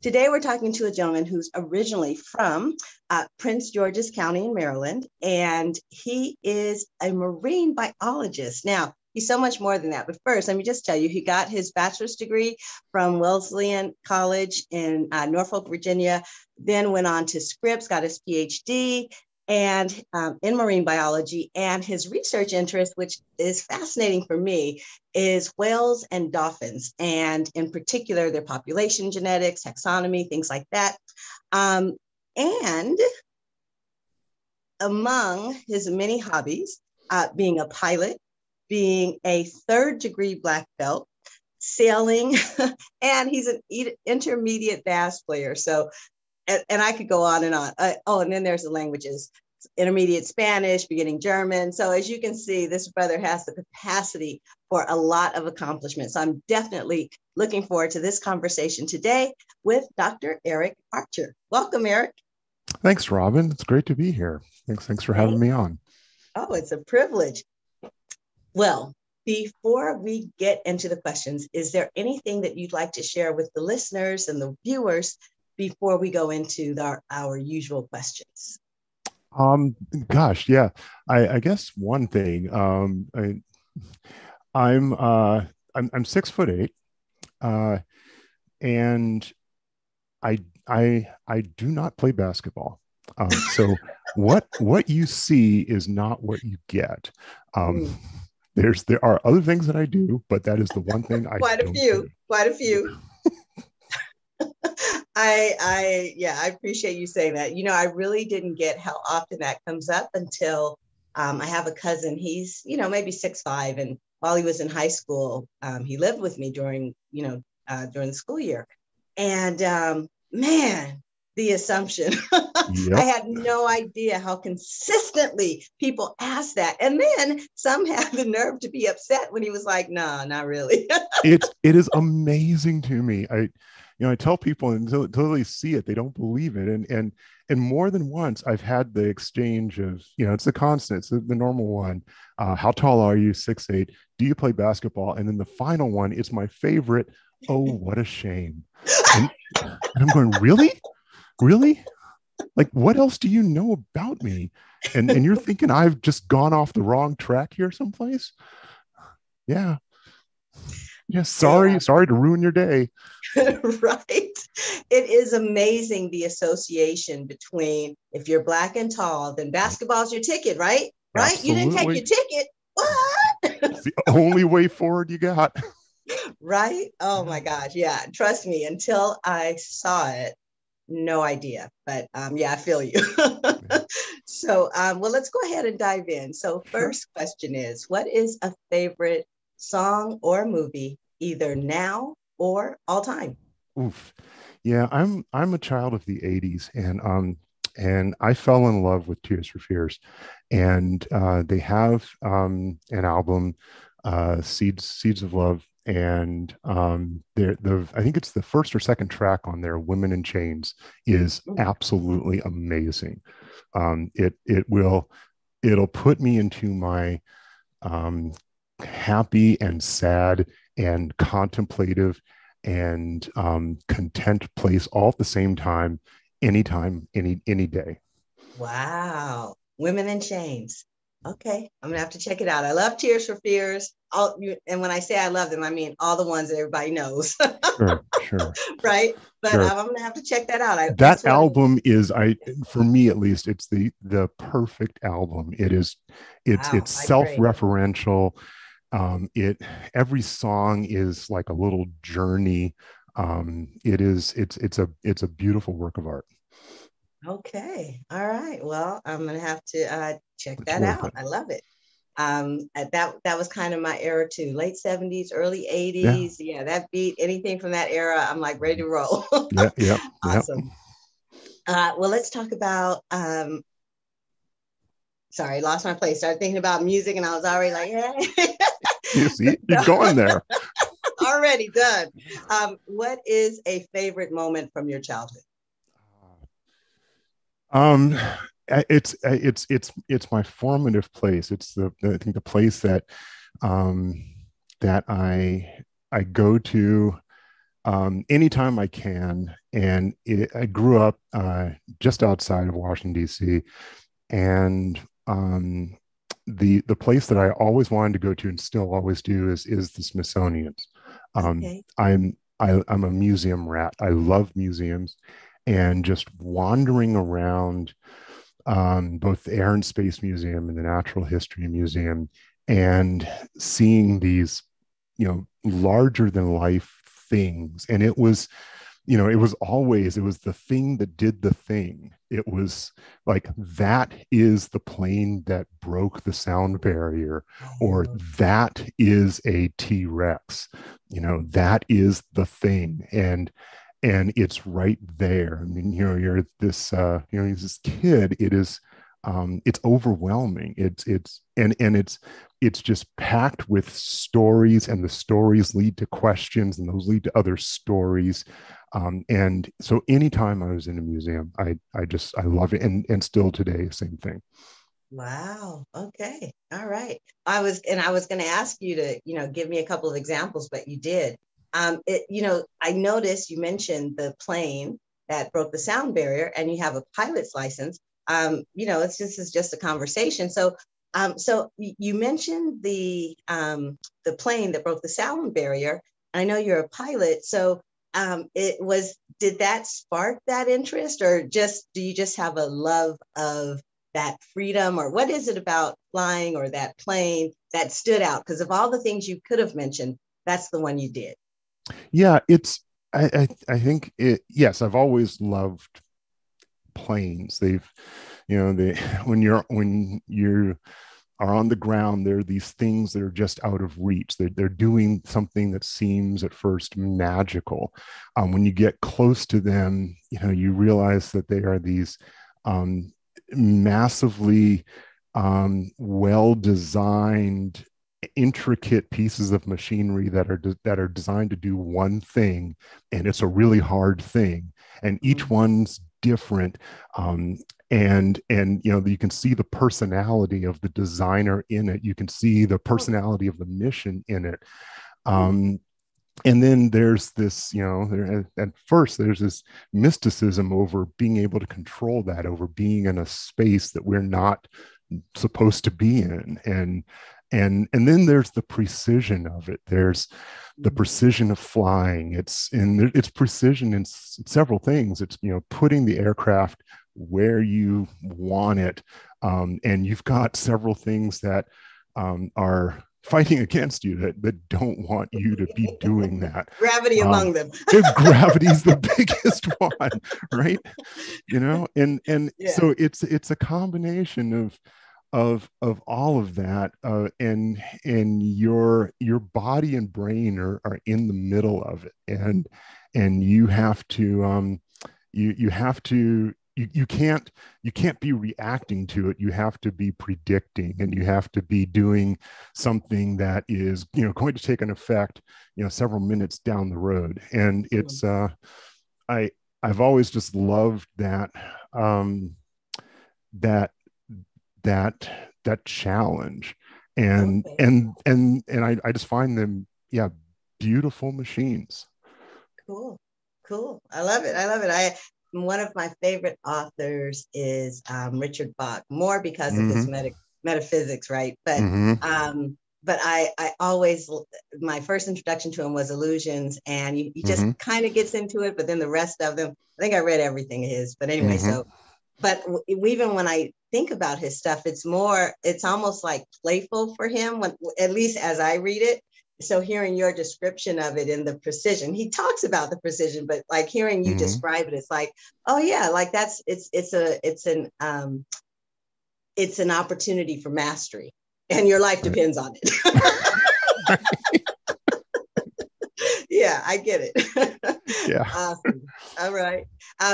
Today, we're talking to a gentleman who's originally from Prince George's County in Maryland, and he is a marine biologist. Now, he's so much more than that. But first, let me just tell you, he got his bachelor's degree from Wesleyan College in Norfolk, Virginia, then went on to Scripps, got his PhD and in marine biology. And his research interest, which is fascinating for me, is whales and dolphins, and in particular, their population genetics, taxonomy, things like that. And among his many hobbies, being a pilot, being a third-degree black belt, sailing, and he's an intermediate bass player. So, and I could go on and on. And then there's the languages, intermediate Spanish, beginning German. So as you can see, this brother has the capacity for a lot of accomplishments. So I'm definitely looking forward to this conversation today with Dr. Eric Archer. Welcome, Eric. Thanks, Robin. It's great to be here. Thanks for having me on. Oh, it's a privilege. Well, before we get into the questions, is there anything that you'd like to share with the listeners and the viewers before we go into our usual questions? Gosh, yeah. I guess one thing. I'm 6'8", and I do not play basketball. So what you see is not what you get. There are other things that I do, but that is the one thing I quite a few. I appreciate you saying that. You know, I really didn't get how often that comes up until I have a cousin. He's, maybe 6'5", and while he was in high school, he lived with me during the school year. And man, the assumption. Yep. I had no idea how consistently people ask that. And then some have the nerve to be upset when he was like, no, not really. It is amazing to me. I tell people until they see it, they don't believe it. And more than once, I've had the exchange of, it's the constant, it's the normal one. How tall are you? 6'8". Do you play basketball? And then the final one is my favorite. Oh, what a shame. And I'm going, really? Like, what else do you know about me? And you're thinking I've just gone off the wrong track here someplace? Yeah. Yeah, sorry to ruin your day. Right. It is amazing, the association between, if you're black and tall, then basketball's your ticket, right? Right? Absolutely. You didn't take your ticket. What? It's the only way forward you got. Right? Oh my gosh. Yeah. Trust me, until I saw it, no idea. But I feel you. So, let's go ahead and dive in. So first question is, what is a favorite song or movie, either now or all time? Oof. Yeah, I'm a child of the 80s, and I fell in love with Tears for Fears. And they have an album, Seeds of Love, and I think it's the first or second track on there, Women in Chains, is absolutely amazing. It'll put me into my happy and sad and contemplative and content place all at the same time, anytime, any day. Wow. Women in Chains. Okay, I'm gonna have to check it out. I love Tears for Fears. And when I say I love them, I mean all the ones that everybody knows. Sure. Right? But sure. I'm gonna have to check that out. That album is, for me at least, it's the perfect album. It's self-referential. Every song is like a little journey. It's a beautiful work of art. Okay. All right. Well, I'm going to have to check that out. I love it. That was kind of my era too. Late 70s, early 80s. Yeah, that beat, anything from that era, I'm like ready to roll. Yeah. Awesome. Well, let's talk about, sorry, lost my place. Started thinking about music and I was already like, yeah. You see, you're going there. Already done. What is a favorite moment from your childhood? It's my formative place. It's I think the place that that I go to anytime I can. And I grew up just outside of Washington, D.C., and the place that I always wanted to go to and still always do is the Smithsonian. Okay. I'm a museum rat. I love museums, and just wandering around both the Air and Space Museum and the Natural History Museum, and seeing these, larger than life things. And it was, it was the thing that did the thing. It was like, that is the plane that broke the sound barrier, or Oh, that is a T-Rex. That is the thing. And it's right there. I mean, you're this, he's this kid. It's overwhelming. It's just packed with stories, and the stories lead to questions, and those lead to other stories. And so anytime I was in a museum, I love it. And still today, same thing. wow. Okay. All right. I was going to ask you to, give me a couple of examples, but you did. I noticed you mentioned the plane that broke the sound barrier, and you have a pilot's license. This is just a conversation. So you mentioned the plane that broke the sound barrier. I know you're a pilot, so did that spark that interest, or do you just have a love of that freedom, or what is it about flying or that plane that stood out? Because of all the things you could have mentioned, that's the one you did. Yeah, I think yes, I've always loved planes. They when you are on the ground, there are these things that are just out of reach. They're doing something that seems at first magical. When you get close to them, you realize that they are these massively well designed, intricate pieces of machinery that are designed to do one thing, and it's a really hard thing, and each Mm. one's different. And you can see the personality of the designer in it. You can see the Oh, personality of the mission in it. um, and then there's this, at first there's this mysticism over being able to control that, over being in a space that we're not supposed to be in. And then there's the precision of it. There's the mm. precision of flying. It's precision in several things. It's, putting the aircraft where you want it. And you've got several things that are fighting against you, that don't want you to be doing that. Gravity um, among them. Gravity's the biggest one, right? And Yeah. so it's a combination of all of that, and your body and brain are in the middle of it, and you have to you have to you can't be reacting to it. You have to be predicting, and you have to be doing something that is, going to take an effect, several minutes down the road. And Mm. I I've always just loved that that that challenge. and Okay. and and I just find them, yeah, beautiful machines. Cool. Cool. I love it. I love it. One of my favorite authors is Richard Bach, more because of his Mm-hmm. metaphysics, right? Mm-hmm. But I always, my first introduction to him was Illusions, and he just Mm-hmm. kind of gets into it, but then the rest of them, I think I read everything of his. But anyway, Mm-hmm. so but even when I think about his stuff, it's almost like playful for him, when, at least as I read it. So hearing your description of it in the precision, he talks about the precision, but like hearing you Mm-hmm. describe it, it's like, oh yeah, like it's an opportunity for mastery, and your life Right. depends on it. Yeah, I get it. Yeah. Awesome. All right.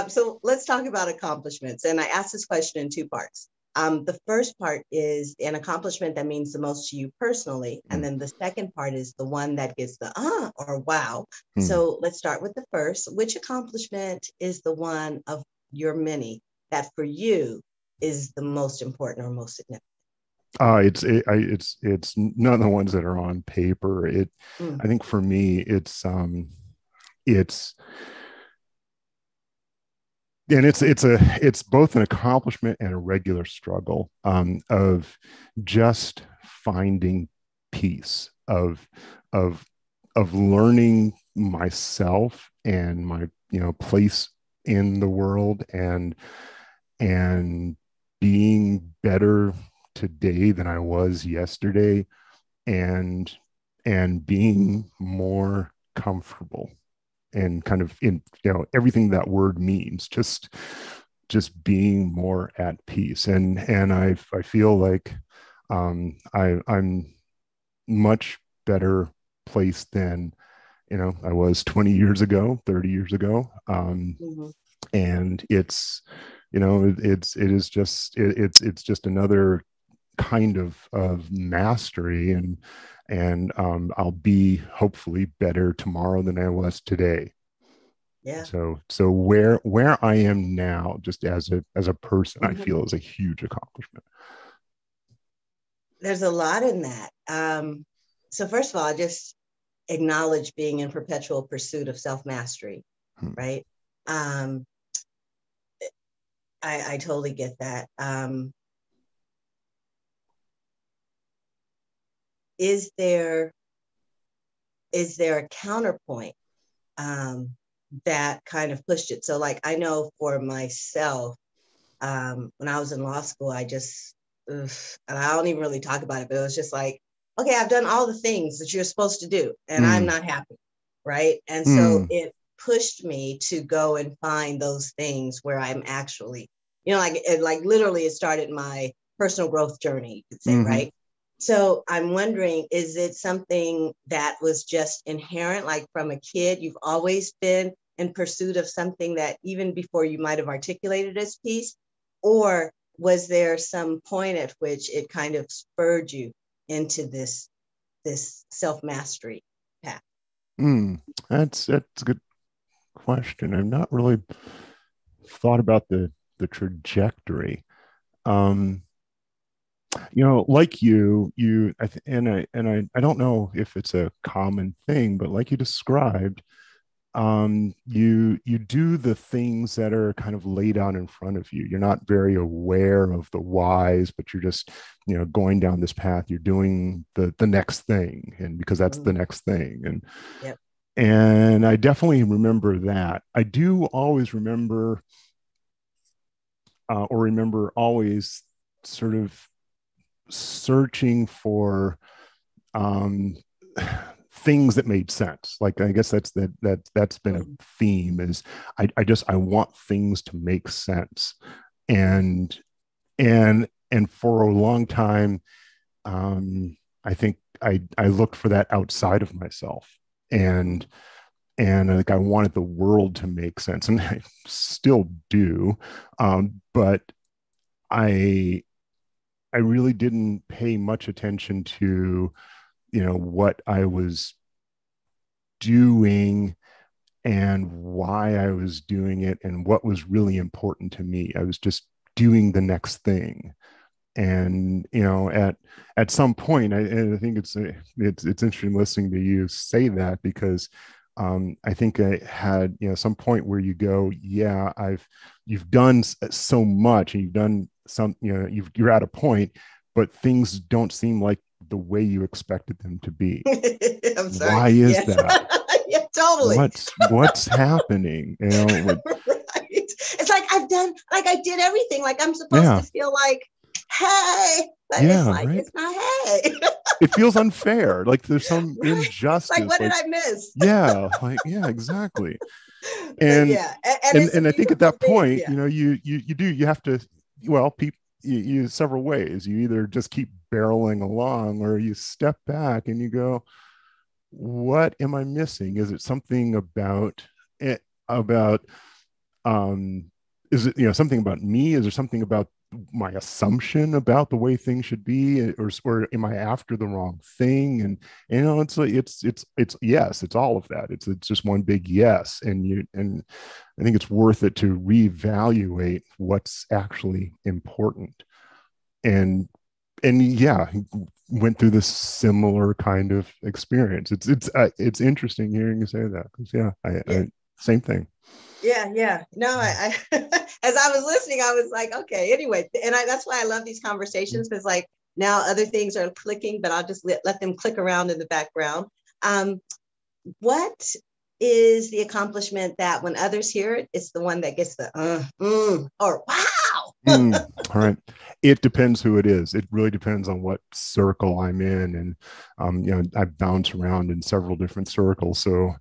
So let's talk about accomplishments. And I asked this question in two parts. The first part is an accomplishment that means the most to you personally. And then the second part is the one that gets the or wow. Mm-hmm. So let's start with the first. Which accomplishment is the one of your many that for you is the most important or most significant? It's none of the ones that are on paper. Mm. I think for me, it's it's both an accomplishment and a regular struggle, of just finding peace, of of learning myself and my, place in the world, and being better today than I was yesterday, and being more comfortable, and kind of in, everything that word means, just being more at peace. And I feel like, I'm much better placed than, I was 20 years ago, 30 years ago. Mhm. And it's just another kind of mastery, and I'll be hopefully better tomorrow than I was today. Yeah. So where I am now, just as a person, I Mhm. feel is a huge accomplishment. There's a lot in that. So first of all, I just acknowledge being in perpetual pursuit of self-mastery, Hmm. right? Um, I totally get that. Is there a counterpoint um, that kind of pushed it? So like I know for myself, when I was in law school, I just, ugh, and I don't even really talk about it, but it was just like, okay, I've done all the things that you're supposed to do, and I'm Mm, not happy, right? And so mm, it pushed me to go and find those things where I'm actually, like literally, it started my personal growth journey, you could say, mm-hmm. right? So I'm wondering, is it something that was just inherent, like from a kid, you've always been in pursuit of something that even before you might have articulated as peace? Or was there some point at which it kind of spurred you into this self-mastery path? Mm. That's a good question. I've not really thought about the trajectory. Um, like I don't know if it's a common thing, but like you described, you do the things that are kind of laid out in front of you. You're not very aware of the whys, but you're just, going down this path. You're doing the next thing, and because that's the Mm-hmm. next thing. Yep. And I definitely remember that. I do always remember, or remember always sort of searching for, um, things that made sense. Like, I guess that's been a Mm-hmm. theme, is I want things to make sense. And and and for a long time, I think I looked for that outside of myself, and like I wanted the world to make sense, and I still do. But I I really didn't pay much attention to, what I was doing, and why I was doing it, and what was really important to me. I was just doing the next thing. And at some point, and I think it's interesting listening to you say that, because I think I had, some point where you go, yeah, you've done so much, and you've done some, you're at a point, but things don't seem like the way you expected them to be. I'm sorry. Why is Yes. that? Yeah, totally. What's happening? Right. It's like I did everything. Like I'm supposed Yeah, to feel like, hey, but it's yeah, like, right. it's not hey. It feels unfair, like there's some Right. Like, injustice, what did like, I miss? yeah, like, yeah, exactly. But and yeah, and and it's a and I think at beautiful that thing. point, Yeah. you have to, well, people, you several ways. You either just keep barreling along, or you step back and you go, what am I missing? Is it something about it, about, um is it, something about me? Is there something about my assumption about the way things should be, or am I after the wrong thing? And it's like, it's yes, it's all of that. It's just one big yes. And I think it's worth it to reevaluate what's actually important. And yeah, went through this similar kind of experience. It's interesting hearing you say that, because yeah, Yeah. I same thing. Yeah. No, I as I was listening, I was like, okay, anyway. And that's why I love these conversations, because like now other things are clicking, but I'll just let them click around in the background. What is the accomplishment that when others hear it, it's the one that gets the or wow? All right. It depends who it is. It really depends on what circle I'm in. And, I bounce around in several different circles. So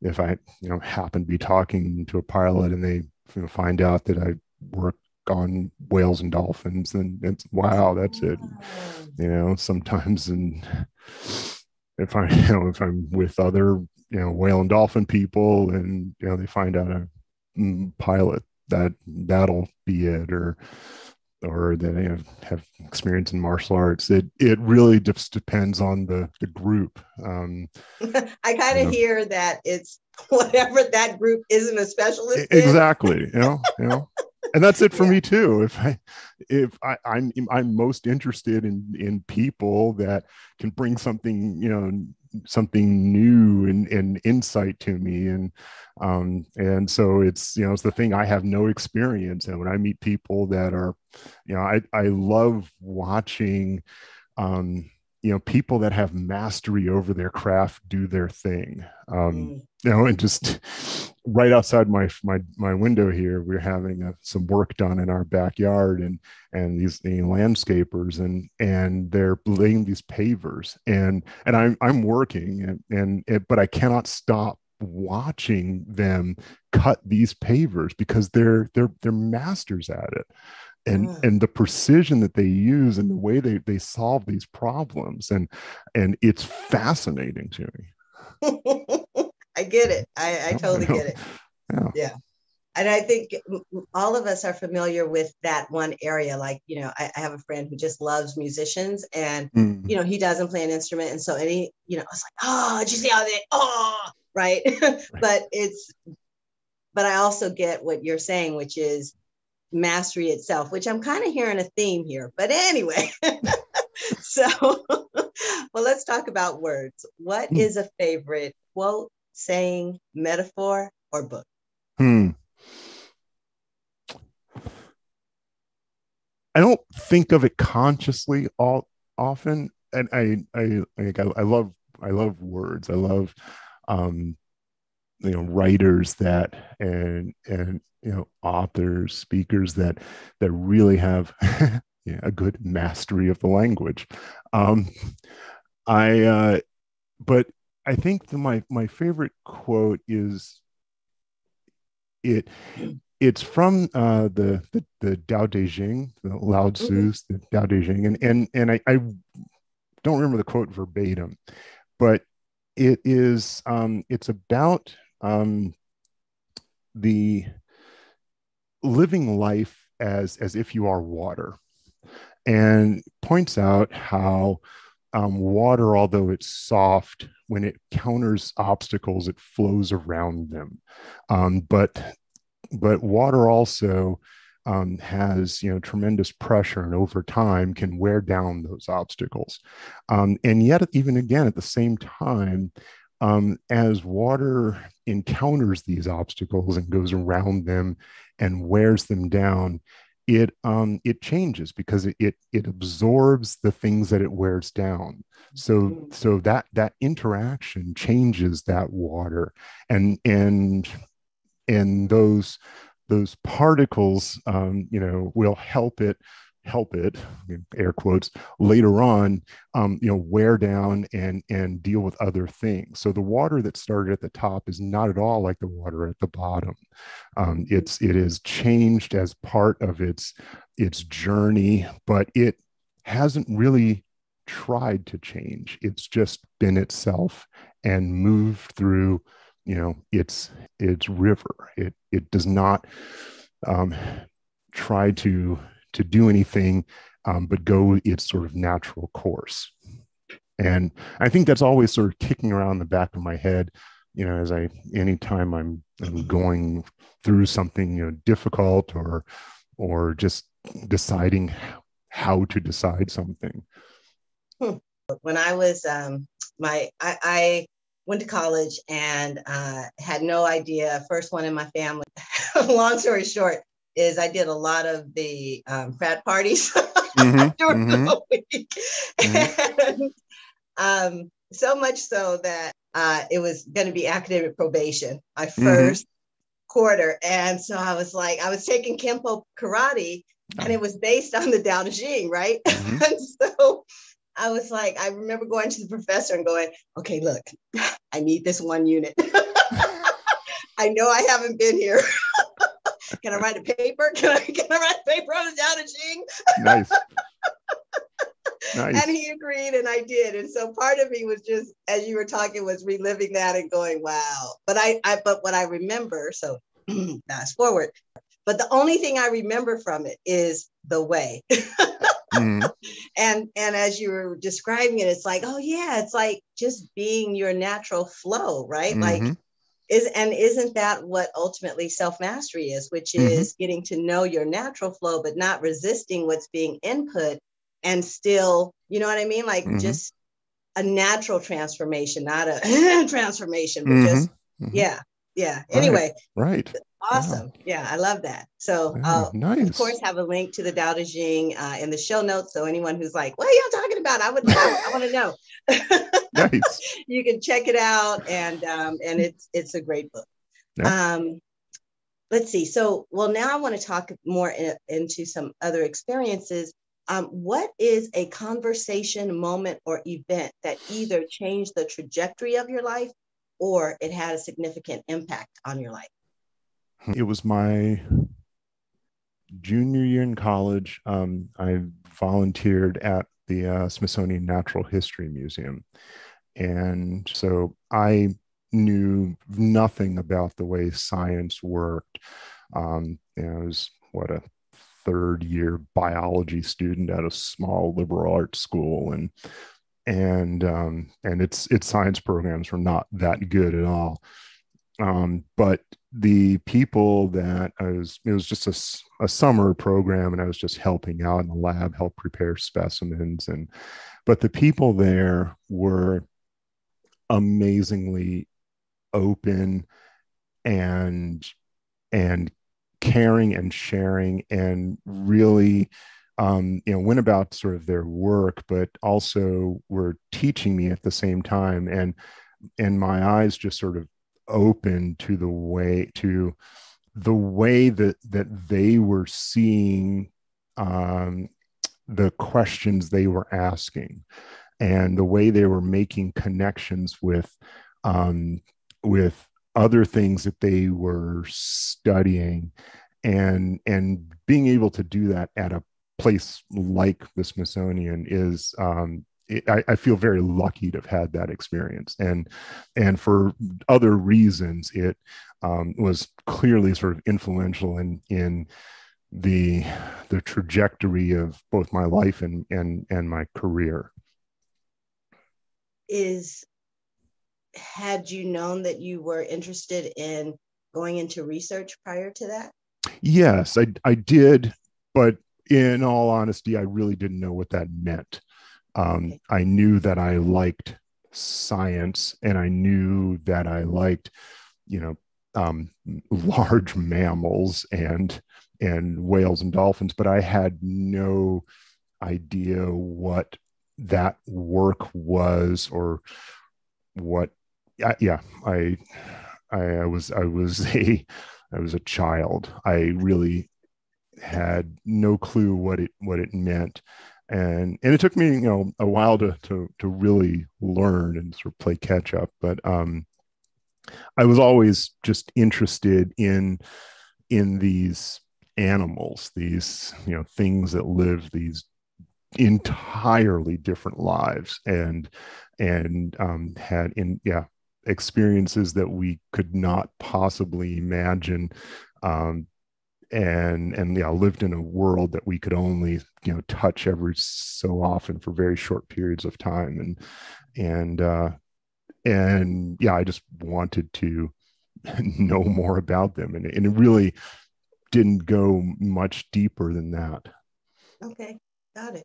if I, happen to be talking to a pilot and they find out that I work on whales and dolphins, then it's, wow, that's it. Sometimes if I, if I'm with other, whale and dolphin people and, they find out I'm pilot, that'll be it, or that have experience in martial arts. It really just depends on the group. I kind of hear that it's whatever that group isn't a specialist exactly in. And that's it for me too. I'm most interested in people that can bring something new and insight to me, and so it's the thing. I have no experience, and when I meet people that are, I love watching people that have mastery over their craft do their thing. And just right outside my window here, we're having some work done in our backyard, and these landscapers and they're laying these pavers, and I'm working, but I cannot stop watching them cut these pavers, because they're masters at it. And the precision that they use and the way they solve these problems, and it's fascinating to me. I get it. I totally get it. Yeah. And I think all of us are familiar with that one area. Like, I have a friend who just loves musicians, and, he doesn't play an instrument. And so it's like, oh, did you see how right. But I also get what you're saying, which is mastery itself, which I'm kind of hearing a theme here. But anyway, so, well, let's talk about words. What is a favorite quote, saying, metaphor, or book? I don't think of it consciously often, and I love words. I love writers that and authors, speakers that really have a good mastery of the language. But I think my favorite quote is it's from the Tao Te Ching, the Lao Tzu's, the Tao Te Ching, and I don't remember the quote verbatim, but it's about the living life as if you are water, and points out how water, although it's soft, when it counters obstacles, it flows around them. But water also has tremendous pressure, and over time can wear down those obstacles. And yet, even again, at the same time, as water encounters these obstacles and goes around them and wears them down, it changes, because it absorbs the things that it wears down. So that interaction changes that water, and those particles will help it air quotes later on wear down and deal with other things. So the water that started at the top is not at all like the water at the bottom. It is changed as part of its journey, but it hasn't really tried to change. It's just been itself and moved through its river. It does not try to do anything, but go its sort of natural course. And I think that's always sort of kicking around the back of my head, as anytime I'm going through something difficult, or just deciding how to decide something. When I was I went to college and had no idea. First one in my family. Long story short is I did a lot of the frat parties during the week, and so much so that it was going to be academic probation my first quarter, and so I was taking Kempo karate, and it was based on the Tao Te Ching, right? And so I was like, I remember going to the professor and going, okay, look, I need this one unit. I know I haven't been here. Can I write a paper? Can I write a paper on the Tao Te Ching? Nice. Nice. And he agreed, and I did. And so part of me was just, as you were talking, was reliving that and going, wow. But but what I remember, so fast forward, but the only thing I remember from it is the way. And as you were describing it, it's like, oh yeah, it's like just being your natural flow, right? Like, isn't that what ultimately self-mastery is, which is getting to know your natural flow, but not resisting what's being input, and still, you know what I mean? Like just a natural transformation, not a transformation, but just, yeah. Anyway, right. Awesome. Wow. Yeah, I love that. So nice. Of course, have a link to the Tao Te Ching in the show notes. So anyone who's like, what are you talking about? I want to know. Nice. You can check it out. And it's a great book. Yeah. Let's see. So, now I want to talk more into some other experiences. What is a conversation, moment, or event that either changed the trajectory of your life or it had a significant impact on your life? It was my junior year in college. I volunteered at the Smithsonian Natural History Museum. And so I knew nothing about the way science worked. I was a third year biology student at a small liberal arts school, and its science programs were not that good at all. But the people that it was just a summer program, and I was just helping out in the lab, help prepare specimens. But the people there were amazingly open and caring and sharing, and really went about sort of their work, but also were teaching me at the same time. And my eyes just sort of open to the way that they were seeing the questions they were asking, and the way they were making connections with other things that they were studying, and being able to do that at a place like the Smithsonian is I feel very lucky to have had that experience, and for other reasons, it was clearly sort of influential in the trajectory of both my life and my career. Had you known that you were interested in going into research prior to that? Yes, I did, but in all honesty, I really didn't know what that meant. I knew that I liked science, and I knew that I liked, large mammals and whales and dolphins, but I had no idea what that work was, or what. I was a child. I really had no clue what it meant. And it took me, a while to really learn and sort of play catch up. But I was always just interested in these animals, these things that live these entirely different lives, and had experiences that we could not possibly imagine. Lived in a world that we could only touch every so often for very short periods of time, I just wanted to know more about them, and it really didn't go much deeper than that. Okay, got it.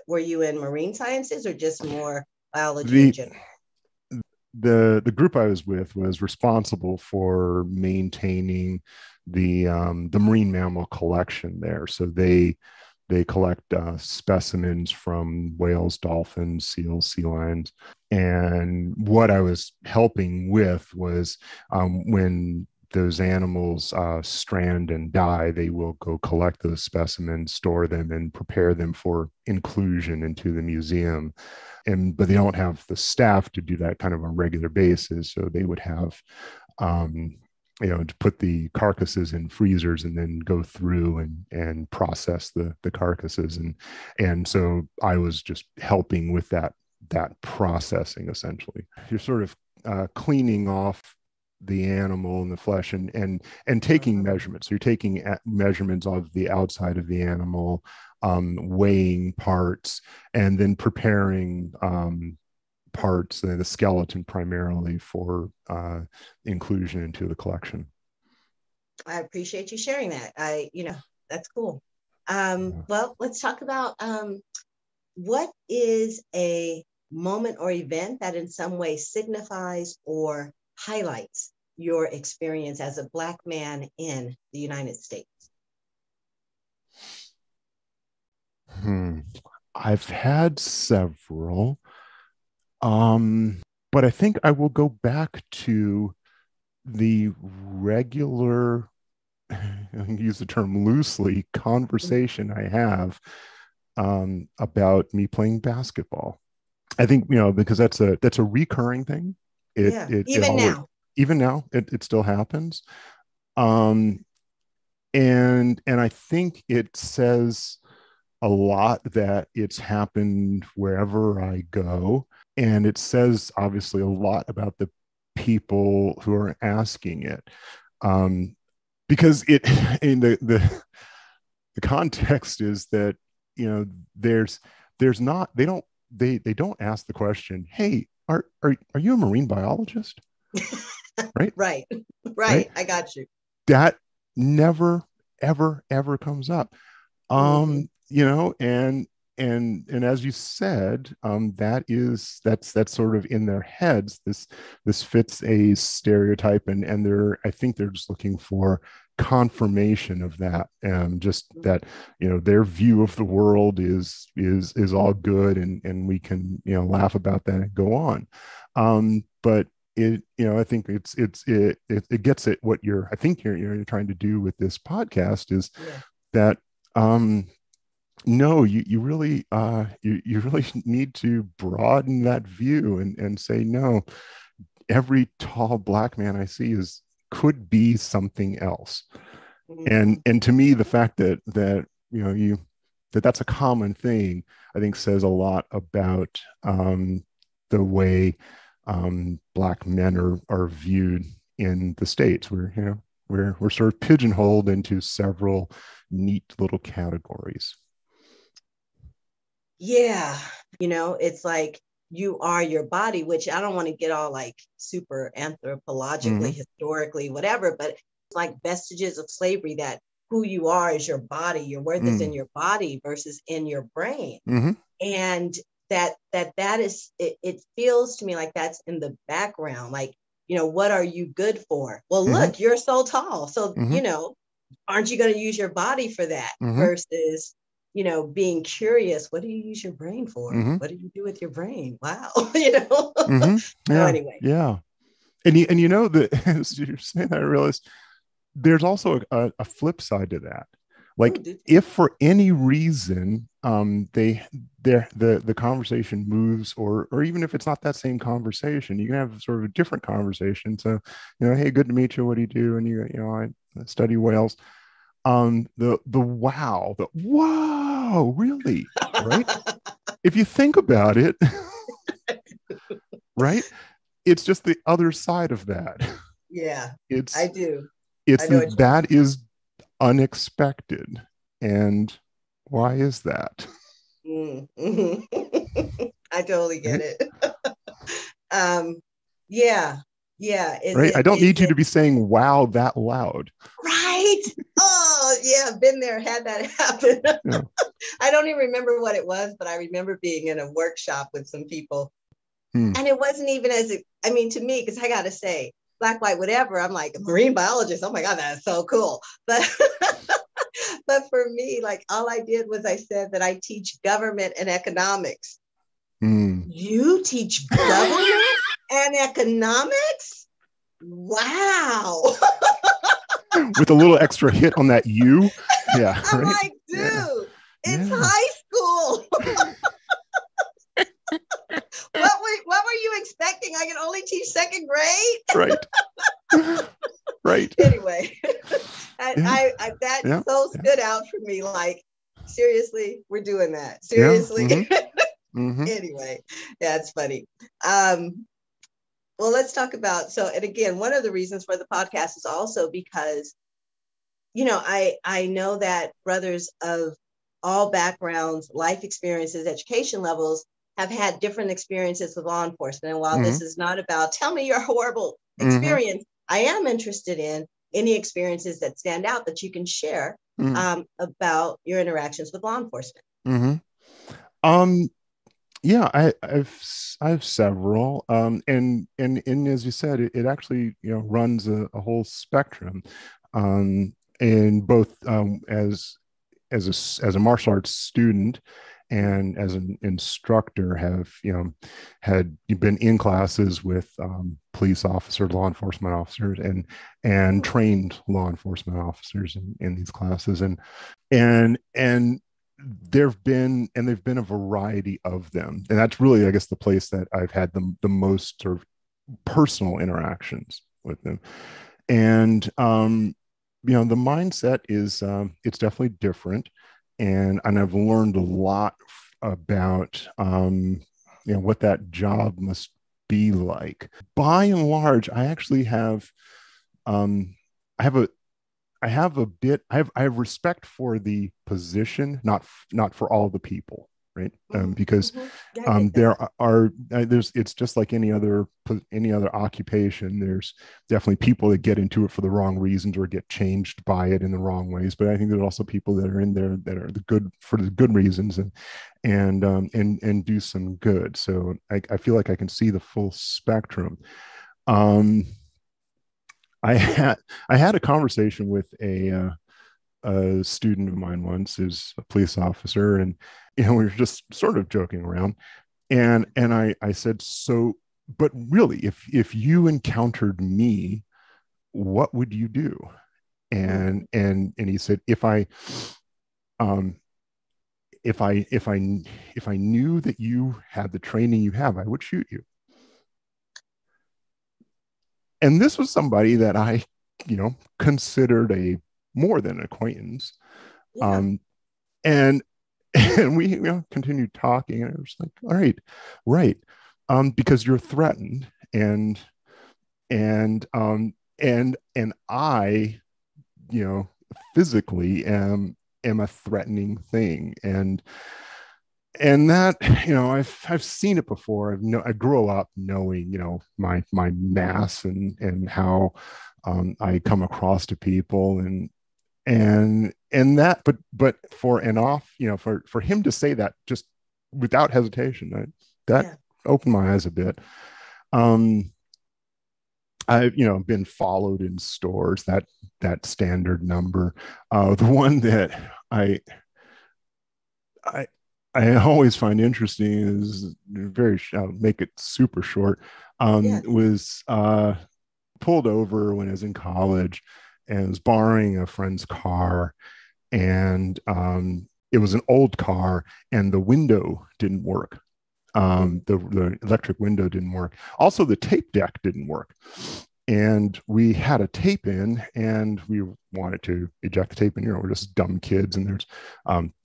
Were you in marine sciences or just more biology in The general? the group I was with was responsible for maintaining the marine mammal collection there. So they collect specimens from whales, dolphins, seals, sea lions. And what I was helping with was when those animals strand and die, they will go collect those specimens, store them, and prepare them for inclusion into the museum. But they don't have the staff to do that kind of on a regular basis. So they would have to put the carcasses in freezers and then go through and process the carcasses. And so I was just helping with that processing. Essentially, you're sort of cleaning off the animal and the flesh and taking measurements. So you're taking measurements of the outside of the animal, weighing parts, and then preparing parts, the skeleton primarily, for inclusion into the collection. I appreciate you sharing that. That's cool. Well, let's talk about what is a moment or event that in some way signifies or highlights your experience as a Black man in the United States? I've had several. But I think I will go back to the regular, I use the term loosely, conversation I have about me playing basketball. I think, because that's a recurring thing. Even now, it still happens. And I think it says a lot that it's happened wherever I go. And it says obviously a lot about the people who are asking it. Because it in the context is that, there's not, they don't ask the question, hey, are you a marine biologist? Right? Right. I got you. That never, ever comes up. And as you said, that's sort of in their heads. This fits a stereotype, and I think they're just looking for confirmation of that, just that their view of the world is all good, and we can laugh about that and go on. But I think it gets at what you're trying to do with this podcast is that no, you really you really need to broaden that view and say, no, every tall Black man I see could be something else. And to me, the fact that that's a common thing, I think says a lot about the way Black men are viewed in the States, where we're sort of pigeonholed into several neat little categories. Yeah, it's like you are your body, which I don't want to get all like super anthropologically, historically, whatever, but it's like vestiges of slavery, that who you are is your body, your worth is in your body versus in your brain. And that is, it feels to me like that's in the background. Like, what are you good for? Well, look, you're so tall. So, aren't you going to use your body for that versus, being curious? What do you use your brain for? What do you do with your brain? Wow. So anyway. Yeah. And that as you're saying that, I realized there's also a flip side to that. Like, if for any reason the conversation moves, or even if it's not that same conversation, you can have sort of a different conversation. So, hey, good to meet you. What do you do? And I study whales. The wow, really, right? If you think about it, right? It's just the other side of that. Yeah, I do. That is unexpected. And why is that? I totally get it. Yeah. Right? I don't need you to be saying wow that loud. Right. Oh, I've been there, had that happen. Yeah. I don't even remember what it was, but I remember being in a workshop with some people. And it wasn't even to me, because I got to say, Black, white, whatever, I'm like, a marine biologist. Oh my God, that's so cool. But but for me, like, all I did was I said that I teach government and economics. You teach government and economics? Wow. With a little extra hit on that you. Yeah. I'm Right? like, dude, Yeah. it's Yeah. high school. What were you expecting? I can only teach second grade? Right. Right. Anyway, Yeah. that Yeah. so stood out for me. Like, seriously, we're doing that. Yeah. Seriously. Anyway, yeah, it's funny. Well, let's talk about, and again, one of the reasons for the podcast is also because, I know that brothers of all backgrounds, life experiences, education levels have had different experiences with law enforcement. And while this is not about, tell me your horrible experience, I am interested in any experiences that stand out that you can share about your interactions with law enforcement. Yeah, I've several, and as you said, it actually runs a whole spectrum, and both as a martial arts student and as an instructor have had been in classes with police officers, law enforcement officers, and trained law enforcement officers in these classes, and they've been a variety of them, and that's really, I guess, the place that I've had the most sort of personal interactions with them. And the mindset is it's definitely different, and I've learned a lot about what that job must be like. By and large, I actually have I have respect for the position, not for all the people, right? Because it's just like any other occupation. There's definitely people that get into it for the wrong reasons or get changed by it in the wrong ways. But I think there's also people that are in there that are for the good reasons and do some good. So I feel like I can see the full spectrum. I had a conversation with a student of mine once, who's a police officer, and we were just sort of joking around, and I said, so, but really, if you encountered me, what would you do? And he said, if I knew that you had the training you have, I would shoot you. And this was somebody that I, considered a more than acquaintance. Yeah. And we continued talking, and I was like, all right, right. Because you're threatened, and I, physically am a threatening thing. And that, I've seen it before. I grew up knowing, my mass and how I come across to people, and that, but for him to say that just without hesitation, that opened my eyes a bit. I've been followed in stores, that standard number. The one that I always find interesting is I'll make it super short. Was pulled over when I was in college and was borrowing a friend's car, and it was an old car, and the window didn't work. The electric window didn't work. Also, the tape deck didn't work. And we had a tape in, and we wanted to eject the tape. And, we're just dumb kids, and there's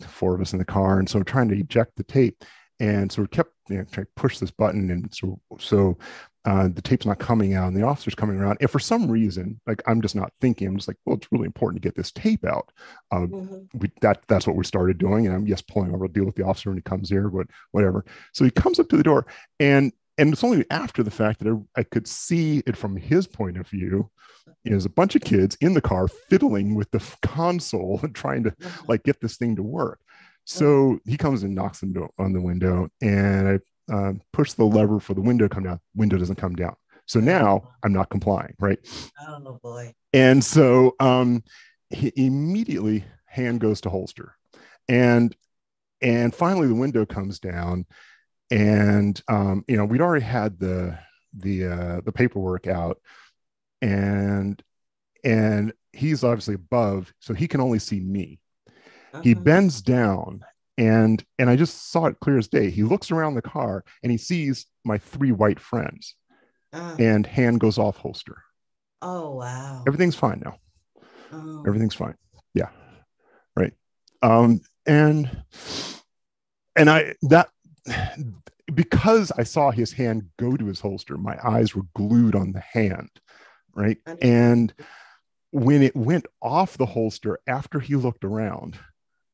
4 of us in the car. And so we're trying to eject the tape. And so we kept trying to push this button. And so the tape's not coming out, and the officer's coming around. And for some reason, like, I'm just not thinking. I'm just like, well, it's really important to get this tape out. That's what we started doing. And I'm pulling over to deal with the officer when he comes here, but whatever. So he comes up to the door, and and it's only after the fact that I could see it from his point of view. There's a bunch of kids in the car fiddling with the console and trying to like get this thing to work. So he comes and knocks on the window, and I push the lever for the window to come down. Window doesn't come down. So now I'm not complying, right? Oh boy. And so he immediately hand goes to holster, and finally the window comes down, and we'd already had the paperwork out, and he's obviously above, so he can only see me. He bends down, and I just saw it clear as day. He looks around the car and he sees my three white friends, and hand goes off holster. Oh wow. Everything's fine now. Everything's fine. Yeah. Right. And I that because I saw his hand go to his holster, my eyes were glued on the hand. Right. And when it went off the holster after he looked around,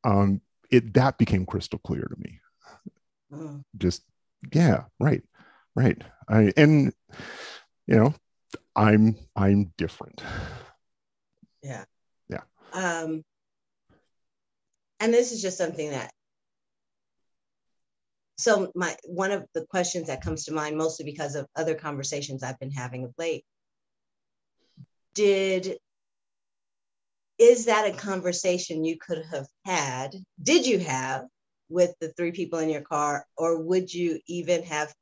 that became crystal clear to me. Just, yeah, right. I'm different. Yeah. Yeah. And this is just something that, so one of the questions that comes to mind, mostly because of other conversations I've been having of late, is that a conversation you could have had? Did you have with the three people in your car, or would you even have?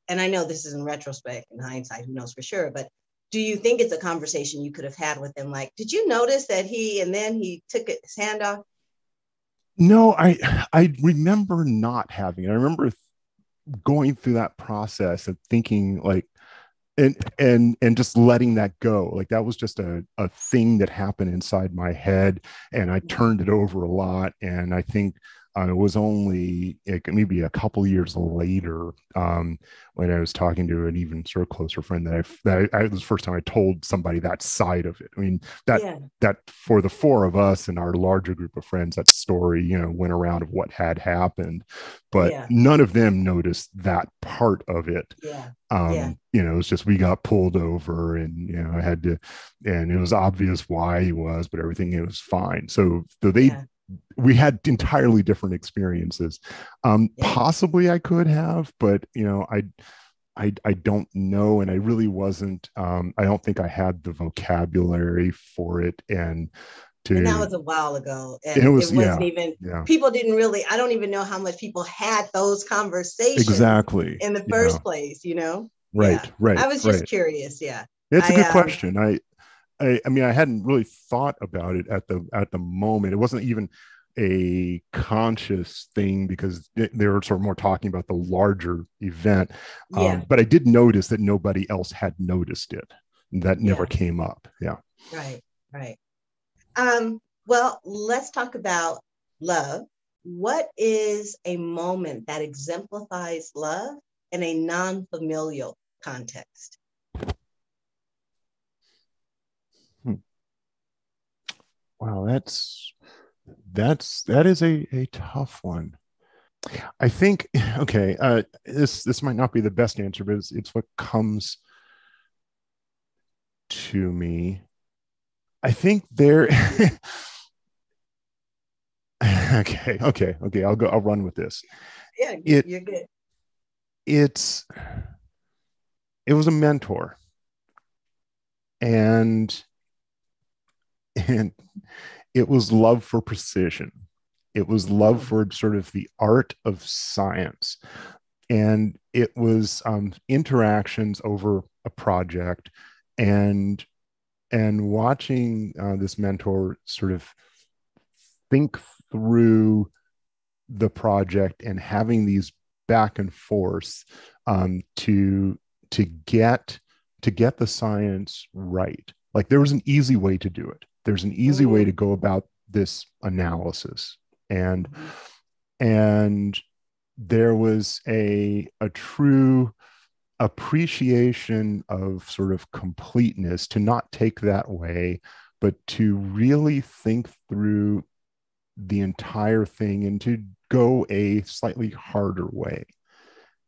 And I know this is in retrospect, in hindsight, who knows for sure, but do you think it's a conversation you could have had with them? Like, did you notice that and then he took his hand off? No, I remember not having it. I remember going through that process of thinking like, and just letting that go. Like that was just a thing that happened inside my head, and I turned it over a lot. And I think it was only maybe a couple years later, when I was talking to an even sort of closer friend, that it was the first time I told somebody that side of it. I mean, that for the four of us and our larger group of friends, that story, went around of what had happened, but none of them noticed that part of it. It was just, we got pulled over, and I had to, and it was obvious why he was, but everything, it was fine. So we had entirely different experiences. Possibly I could have, but I don't know, and I really wasn't. I don't think I had the vocabulary for it, and that was a while ago, and it wasn't even. People didn't really. I don't even know how much people had those conversations exactly in the first place. Right. I was just curious. Yeah, it's a good question. I mean, I hadn't really thought about it at the moment. It wasn't even a conscious thing because they were sort of more talking about the larger event. But I did notice that nobody else had noticed it. That never came up. Yeah. Right. Well, let's talk about love. What is a moment that exemplifies love in a non-familial context? Wow, that is a tough one. I think, okay, this might not be the best answer, but it's what comes to me. I think there. Okay. I'll run with this. Yeah, you're good. It was a mentor, and it was love for precision. It was love for sort of the art of science, and it was interactions over a project, and watching this mentor sort of think through the project and having these back and forth to get the science right. Like there was an easy way to do it. There's an easy way to go about this analysis, and there was a true appreciation of sort of completeness, to not take that way, but to really think through the entire thing and to go a slightly harder way.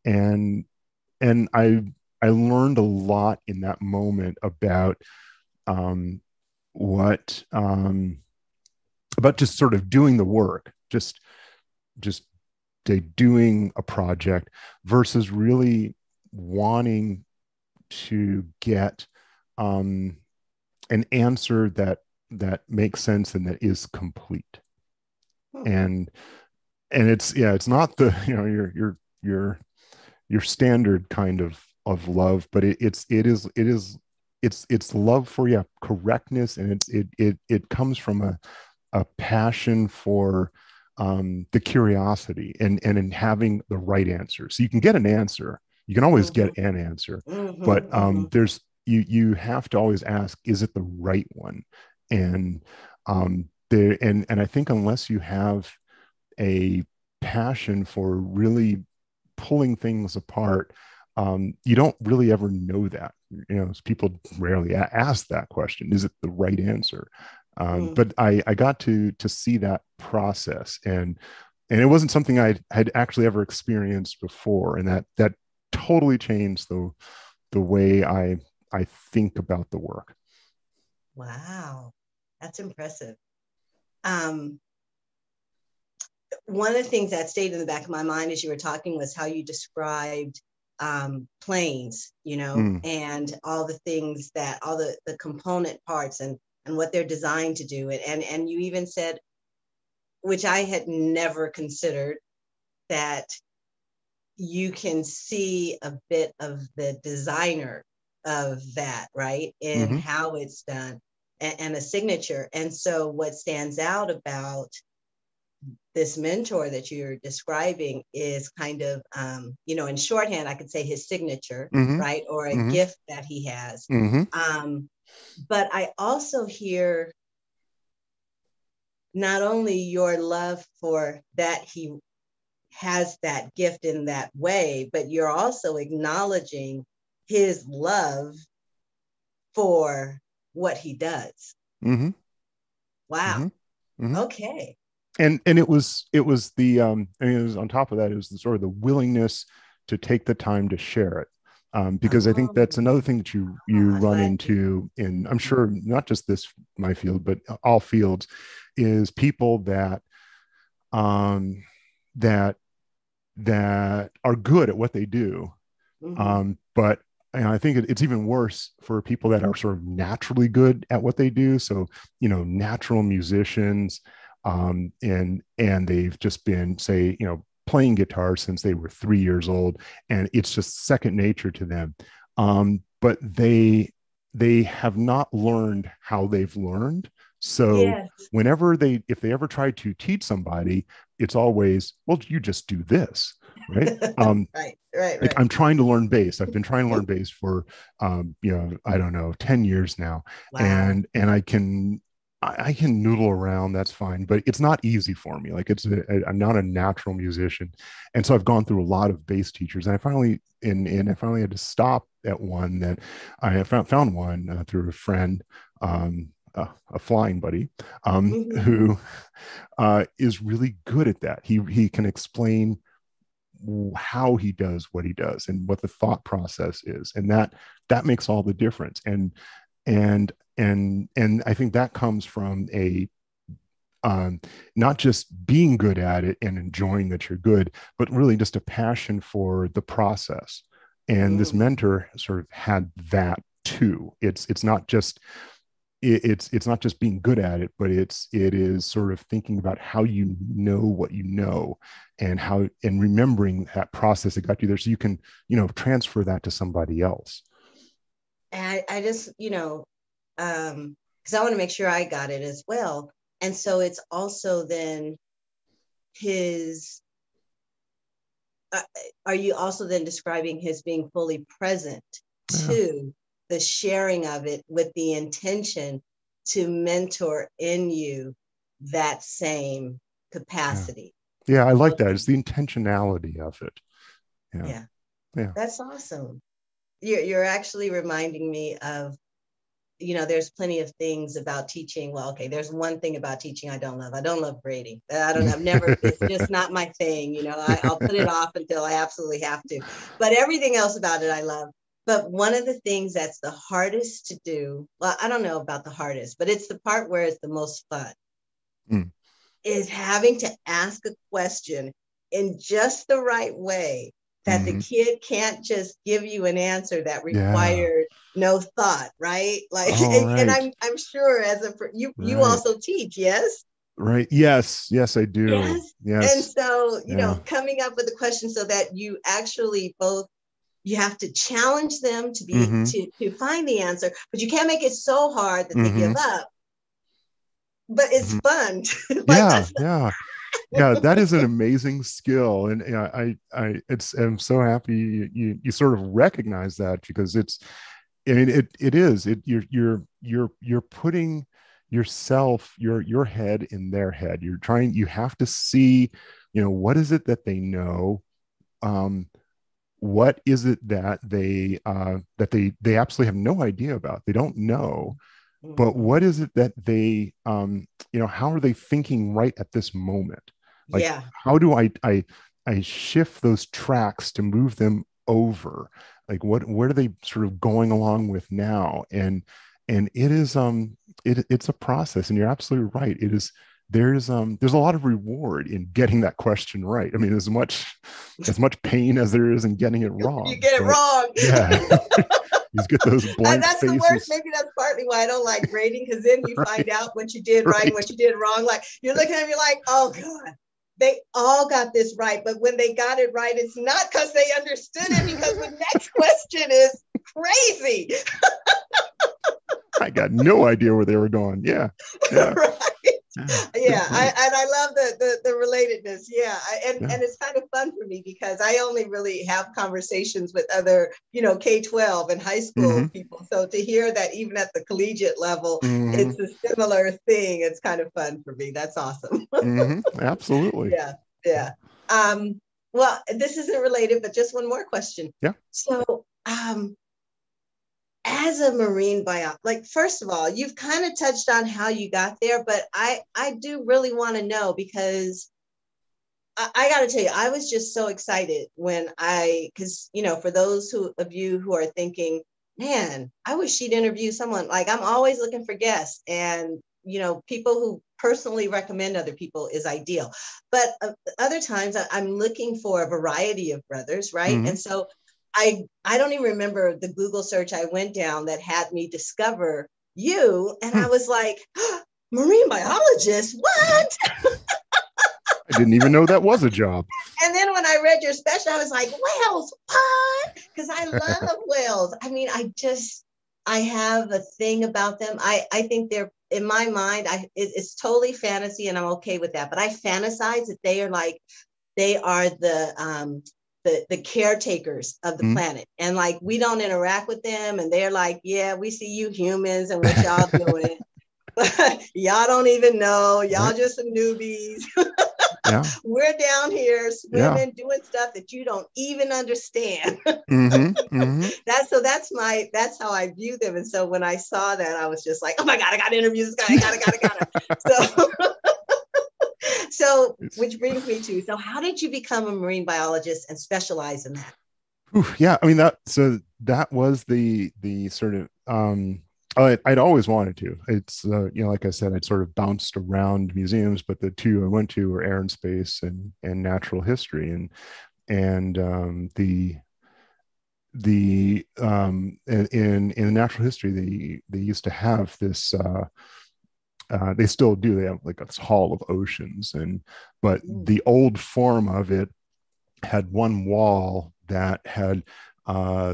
And and I learned a lot in that moment um, what about just sort of doing the work, just doing a project versus really wanting to get an answer that makes sense and that is complete. Hmm. And it's, yeah, it's not the, you know, your standard kind of love, but it's love for, yeah, correctness, and it comes from a passion for the curiosity and in having the right answer. So you can get an answer, you can always Mm-hmm. get an answer, but Mm-hmm. Mm-hmm. there's you have to always ask, is it the right one? And there and I think unless you have a passion for really pulling things apart, you don't really ever know that. You know, people rarely ask that question: is it the right answer? Mm. But I got to see that process, and it wasn't something I had actually ever experienced before, and that totally changed the way I think about the work. Wow, that's impressive. Um, One of the things that stayed in the back of my mind as you were talking was how you described planes, Mm, and all the things that all the component parts and what they're designed to do. And you even said, which I had never considered, that you can see a bit of the designer of that, right? In mm-hmm, how it's done and a signature. And so what stands out about this mentor that you're describing is kind of, in shorthand, I could say his signature, mm-hmm, right? Or a mm-hmm, gift that he has. mm-hmm, Um, but I also hear not only your love for that he has that gift in that way, but you're also acknowledging his love for what he does. mm-hmm, mm-hmm, Wow. mm-hmm. Okay. And it was the I mean, it was on top of that, it was the sort of the willingness to take the time to share it, because I think Oh, that's another thing that you I'm run glad you. into in, I'm sure, not just this, my field, but all fields, is people um that that are good at what they do, Mm-hmm. but I think it's even worse for people that are sort of naturally good at what they do. So, natural musicians, and they've just been, say, playing guitar since they were 3 years old, and it's just second nature to them. But they have not learned how they've learned. So Yes. if they ever try to teach somebody, it's always, well, you just do this, right? Right, right, Like, right. I'm trying to learn bass. I've been trying to learn bass for I don't know, 10 years now. Wow. And I can noodle around, that's fine, but it's not easy for me. Like, I'm not a natural musician. And so I've gone through a lot of bass teachers, and I finally had to stop at one that I found one through a friend, a flying buddy, Mm-hmm. who is really good at that. He can explain how he does what he does and what the thought process is, and that makes all the difference. And I think that comes from a not just being good at it and enjoying that you're good, but really just a passion for the process. And this Mm. mentor sort of had that too. It's not just being good at it, but it is sort of thinking about how you know what you know, and remembering that process that got you there, so you can transfer that to somebody else. And I just, because I want to make sure I got it as well. And so it's also then his, uh, are you also then describing his being fully present Yeah, to the sharing of it with the intention to mentor in you that same yeah, capacity? yeah, I like that. Okay. It's the intentionality of it. Yeah, Yeah, yeah. that's awesome. You're actually reminding me of there's plenty of things about teaching. Well, okay, there's one thing about teaching I don't love. I don't love grading. I've never, it's just not my thing. I'll put it off until I absolutely have to. But everything else about it, I love. But one of the things that's the hardest to do, well, I don't know about the hardest, but it's the part where it's the most fun, is having to ask a question in just the right way that the kid can't just give you an answer that required no thought, right? Like, and I'm sure you also teach, yes? Right. Yes, I do. Yes. And so, coming up with a question so that you actually you have to challenge them to be to find the answer, but you can't make it so hard that they give up. But it's fun. Yeah, that is an amazing skill, and I'm so happy you sort of recognize that, because you're putting yourself, your head in their head. You have to see, what is it that they know, what is it that they absolutely have no idea about, they don't know, but what is it that they how are they thinking right at this moment? Like, how do I shift those tracks to move them over? Like, what are they sort of going along with now? And it is it's a process, and you're absolutely right. There's a lot of reward in getting that question right. I mean, as much pain as there is in getting it wrong. You get it wrong. Yeah. You get those blank that's faces. The worst. Maybe that's partly why I don't like grading, because then you find out what you did right and what you did wrong. Like, you're looking at me like, oh God, they all got this right. But when they got it right, it's not because they understood it, because the next question is crazy. I got no idea where they were going. Yeah. Right. Yeah, I love the relatedness. Yeah, and it's kind of fun for me, because I only really have conversations with other, K-12 and high school people. So to hear that even at the collegiate level, it's a similar thing, it's kind of fun for me. That's awesome. Absolutely. Yeah. Well, this isn't related, but just one more question. Yeah. So, as a marine biologist, like, first of all, you've kind of touched on how you got there, but I do really want to know, because I got to tell you, I was just so excited because, for those of you who are thinking, man, I wish she'd interview someone. Like, I'm always looking for guests, and, people who personally recommend other people is ideal. But other times I'm looking for a variety of brothers, right? And so I don't even remember the Google search I went down that had me discover you. And I was like, marine biologist, what? I didn't even know that was a job. And then when I read your special, I was like, whales, what? Because I love whales. I mean, I have a thing about them. I think they're, in my mind, it's totally fantasy, and I'm okay with that. But I fantasize that they are the caretakers of the planet, and like, we don't interact with them, and they're like, yeah, we see you humans and what y'all doing, but y'all don't even know, y'all just some newbies. We're down here swimming, doing stuff that you don't even understand. That's how I view them. And so when I saw that, I was just like, oh my God, I got to interview this guy. I gotta. So which brings me to, so how did you become a marine biologist and specialize in that? Yeah, I mean, that was the sort of I'd always wanted to. It's like I said, I'd sort of bounced around museums, but the two I went to were air and space and natural history, and in natural history they used to have this. They still do. They have like this hall of oceans, but the old form of it had one wall that had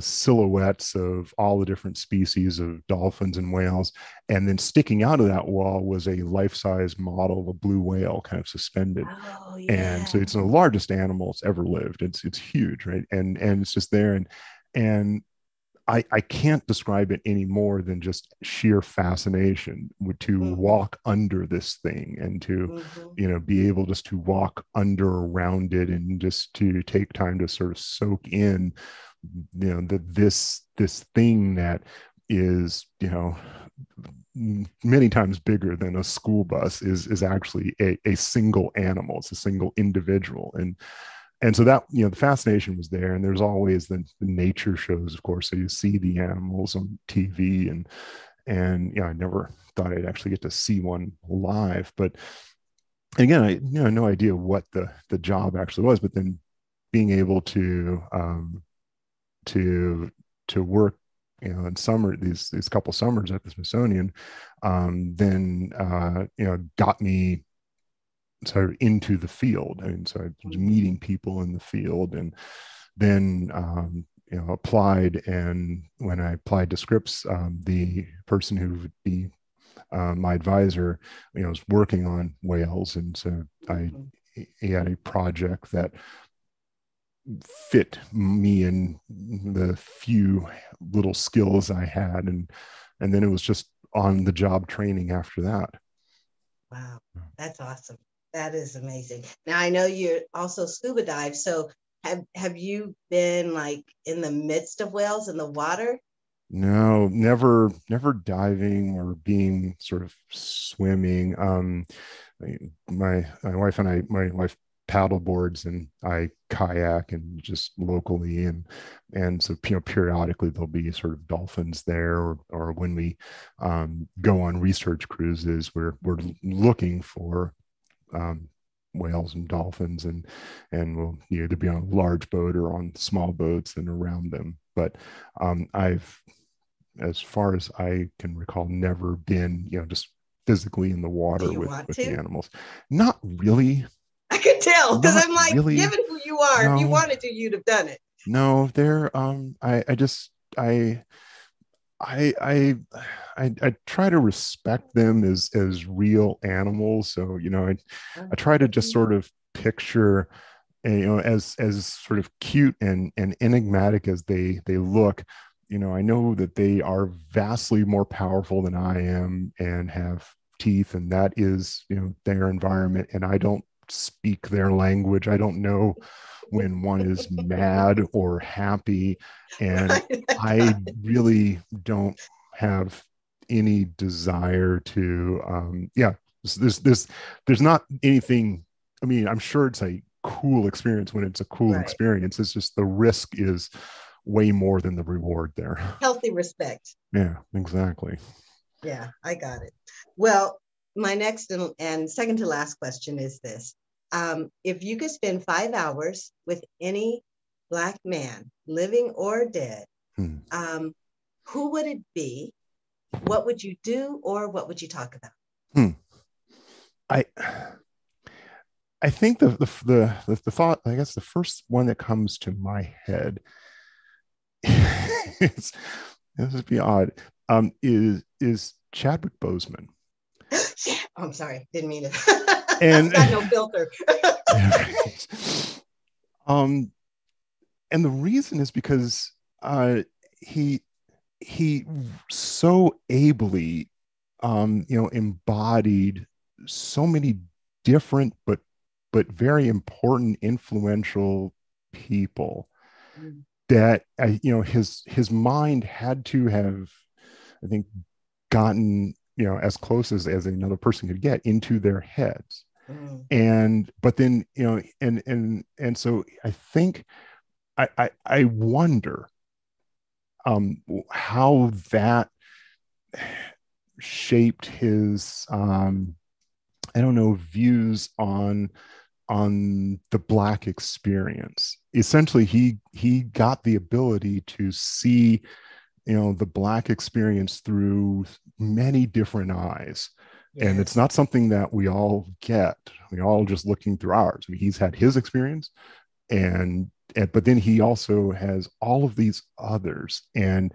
silhouettes of all the different species of dolphins and whales, and then sticking out of that wall was a life-size model of a blue whale, kind of suspended. And so it's the largest animal that's ever lived. It's huge, right? And it's just there, and I can't describe it any more than just sheer fascination to walk under this thing, and to be able just to walk under, around it, and just to take time to sort of soak in this thing that is many times bigger than a school bus is actually a single animal. It's a single individual. And so that, the fascination was there. And there's always the nature shows, of course. So you see the animals on TV, and I never thought I'd actually get to see one live. But again, I no idea what the job actually was, but then being able to work, in summer, these couple summers at the Smithsonian, then got me sort of into the field. And so I was meeting people in the field, and then applied. And when I applied to Scripps, the person who would be my advisor, was working on whales, and so he had a project that fit me and the few little skills I had, and then it was just on the job training after that. Wow, that's awesome. That is amazing. Now I know you're also scuba dive, so have you been like in the midst of whales in the water? No, never diving or being sort of swimming. My wife and my wife paddle boards, and I kayak, and just locally, and so periodically there'll be sort of dolphins there, or when we go on research cruises, we're looking for whales and dolphins, and we'll either be on a large boat or on small boats and around them. But I've, as far as I can recall, never been, just physically in the water with the animals. Not really. I could tell, because I'm like, really, given who you are, no, if you wanted to, you'd have done it. No, they're I try to respect them as real animals. So, I try to just sort of picture, as sort of cute and enigmatic as they look. I know that they are vastly more powerful than I am, and have teeth, and that is, their environment. And I don't speak their language. I don't know when one is mad or happy. And I really don't have any desire to, there's not anything. I mean, I'm sure it's a cool experience when it's a cool experience. It's just the risk is way more than the reward there. Healthy respect. Yeah, exactly. Yeah, I got it. Well, my next and second to last question is this. If you could spend 5 hours with any Black man, living or dead, who would it be? What would you do, or what would you talk about? I think the thought, I guess the first one that comes to my head is, this would be odd, is Chadwick Boseman. Yeah, I'm sorry, didn't mean it. And got no filter. And the reason is because he so ably embodied so many different but very important, influential people, that his mind had to have, I think, gotten as close as another person could get into their heads. But then and so I think I wonder how that shaped his I don't know, views on the Black experience. Essentially, he got the ability to see the Black experience through many different eyes. Yes. And it's not something that we all get. We all just looking through ours. I mean, he's had his experience, but then he also has all of these others, and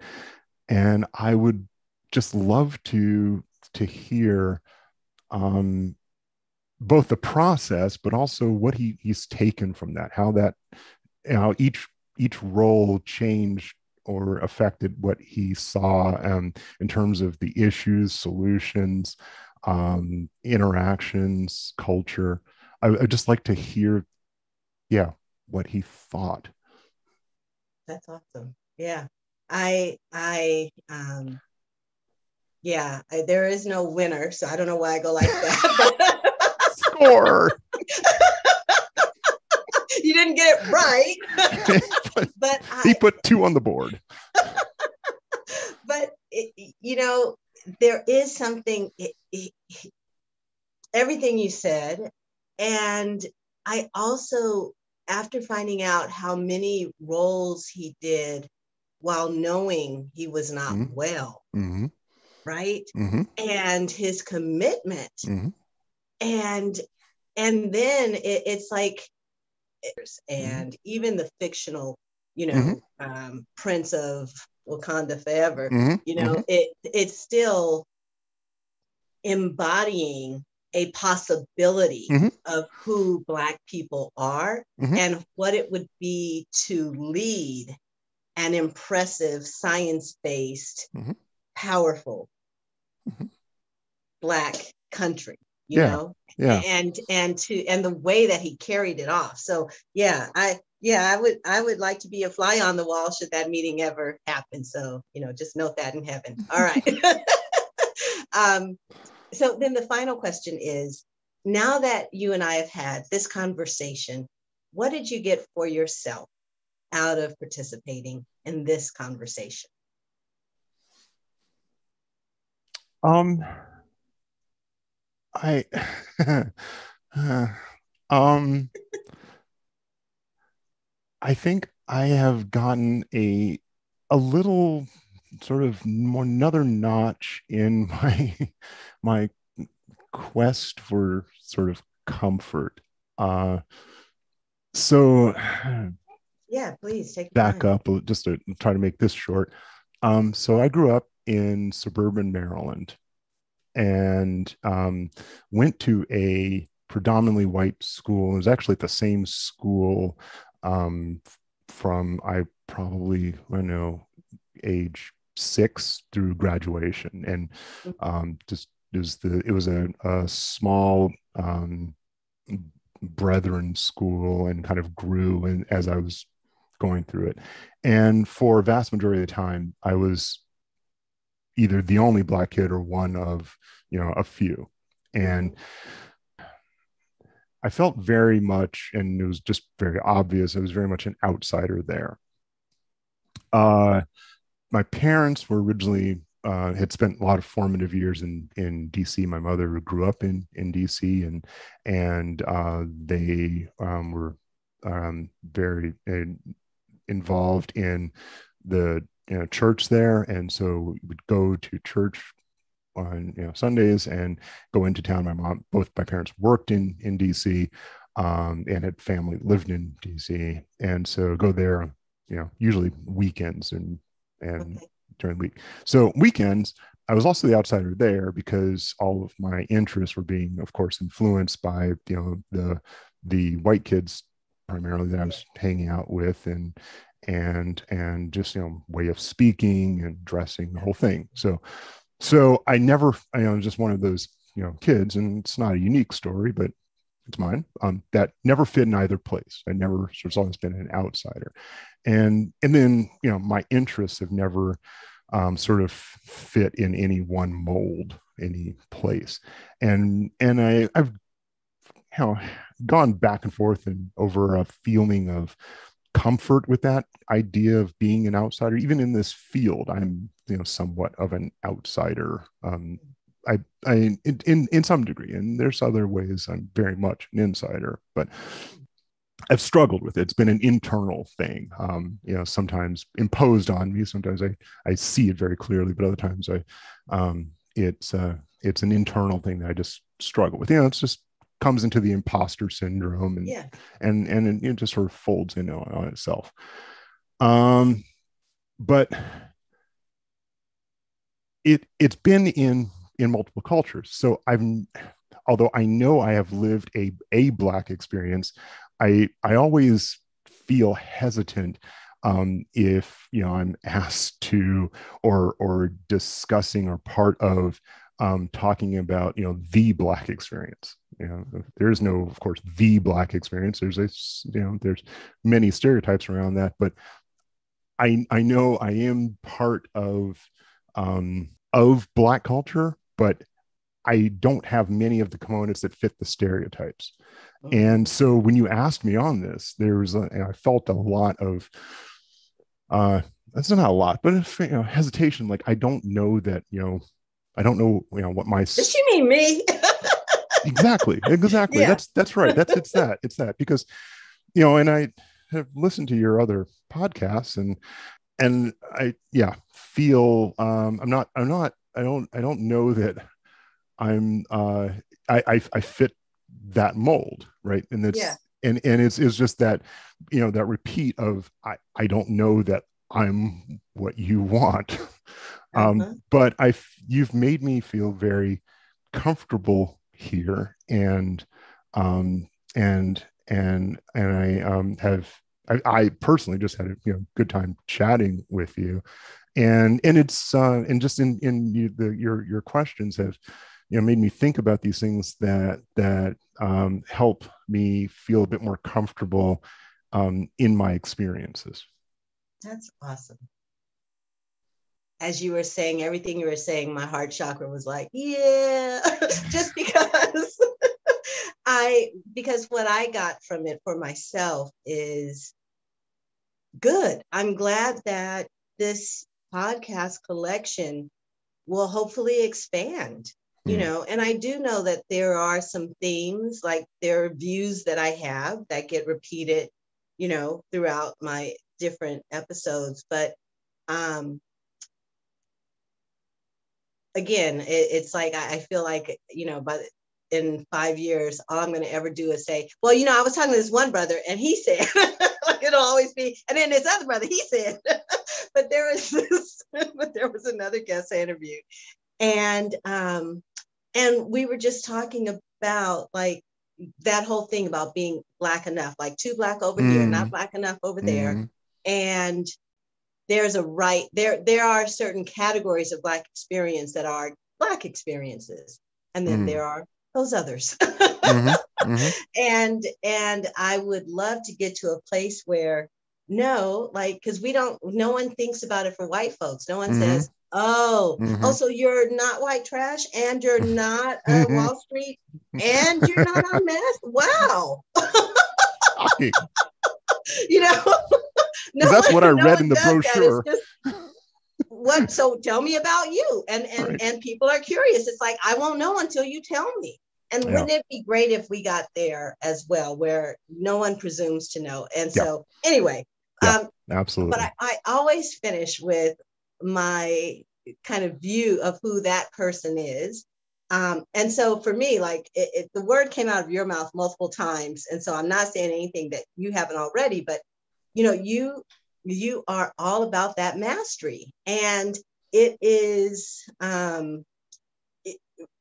I would just love to hear both the process, but also what he's taken from that, how that, each role changed or affected what he saw in terms of the issues, solutions, interactions, culture. I'd just like to hear, what he thought. That's awesome. Yeah. I Yeah, there is no winner, so I don't know why I go like that. Score. You didn't get it right. But he put 2 on the board. But there is something, everything you said. And I also, after finding out how many roles he did while knowing he was not well, right? And his commitment. And then it's like, and even the fictional, Prince of Wakanda Forever, it's still embodying a possibility of who Black people are and what it would be to lead an impressive, science-based, powerful Black country, you know, and the way that he carried it off. So I would like to be a fly on the wall should that meeting ever happen. So, just note that in heaven. All right. So then the final question is, now that you and I have had this conversation, what did you get for yourself out of participating in this conversation? I I think I have gotten a little sort of another notch in my quest for sort of comfort. So yeah, please take back up just to try to make this short. So I grew up in suburban Maryland and went to a predominantly white school. It was actually at the same school from I don't know, age 6 through graduation, and it was a small brethren school, and kind of grew and as I was going through it. And for a vast majority of the time, I was either the only Black kid or one of, a few. And I felt very much, and it was just very obvious, I was very much an outsider there. My parents were originally had spent a lot of formative years in DC. My mother grew up in DC, and they were very involved in the church there, and so we would go to church on Sundays and go into town. Both my parents worked in DC, and had family lived in DC, and so go there, usually weekends and during the week. So weekends, I was also the outsider there because all of my interests were being, of course, influenced by the white kids primarily that I was hanging out with, and just way of speaking and dressing, the whole thing. So I never, I was just one of those kids, and it's not a unique story, but it's mine, that never fit in either place. I never, so it's always been an outsider, and then my interests have never sort of fit in any one mold, any place, and I've gone back and forth and over a feeling of comfort with that idea of being an outsider. Even in this field, I'm somewhat of an outsider. In some degree, and there's other ways I'm very much an insider, but I've struggled with it. It's been an internal thing, sometimes imposed on me. Sometimes I see it very clearly, but other times it's an internal thing that I just struggle with. It's just comes into the imposter syndrome, and it just sort of folds in on itself. But it's been in multiple cultures. So although I know I have lived a Black experience, I always feel hesitant if I'm asked to or discussing or part of talking about the Black experience. There's no, of course, the Black experience. There's many stereotypes around that, but I know I am part of of Black culture, but I don't have many of the components that fit the stereotypes. Mhm. And so when you asked me on this, I felt a lot of, that's not a lot, but hesitation. Like, I don't know that, I don't know, what my, Does she mean me? exactly. Yeah. That's right. It's that because, and I have listened to your other podcasts, and I, feel, I don't know that I'm I fit that mold, right? And Yeah. it's just that, that repeat of, I don't know that I'm what you want. Uh-huh. But you've made me feel very comfortable here, and um I have, I personally just had a good time chatting with you, and it's and just in your questions have made me think about these things that help me feel a bit more comfortable in my experiences. That's awesome. As you were saying, everything you were saying, my heart chakra was like, yeah, just because because what I got from it for myself is good. I'm glad that this podcast collection will hopefully expand, Mm, and I do know that there are some themes, like there are views that I have that get repeated, throughout my different episodes. But um, again, it's like I feel like, but in 5 years, all I'm going to ever do is say, well, I was talking to this one brother and he said, like it'll always be, and then this other brother, he said, but there was another guest I interviewed, and we were just talking about like that whole thing about being Black enough, like too Black over here, not mm, Black enough over there. mm, And there's a right there are certain categories of Black experience that are Black experiences, and then mm, there are those others. mm, mm, And I would love to get to a place where, no, like, because no one thinks about it for white folks. No one mm, says, oh, mm, so you're not white trash, and you're not mm. Wall Street, and you're not on meth. Wow. Shocking, you know because no that's one what I no read in one the does that. It's brochure. just, what, so tell me about you, Right. and people are curious. It's like, I won't know until you tell me. And Yeah. wouldn't it be great if we got there as well, where no one presumes to know? And Yeah. so anyway, Yeah. but Absolutely. I always finish with my kind of view of who that person is. And so for me, like the word came out of your mouth multiple times, and so I'm not saying anything that you haven't already, but you are all about that mastery. And it is,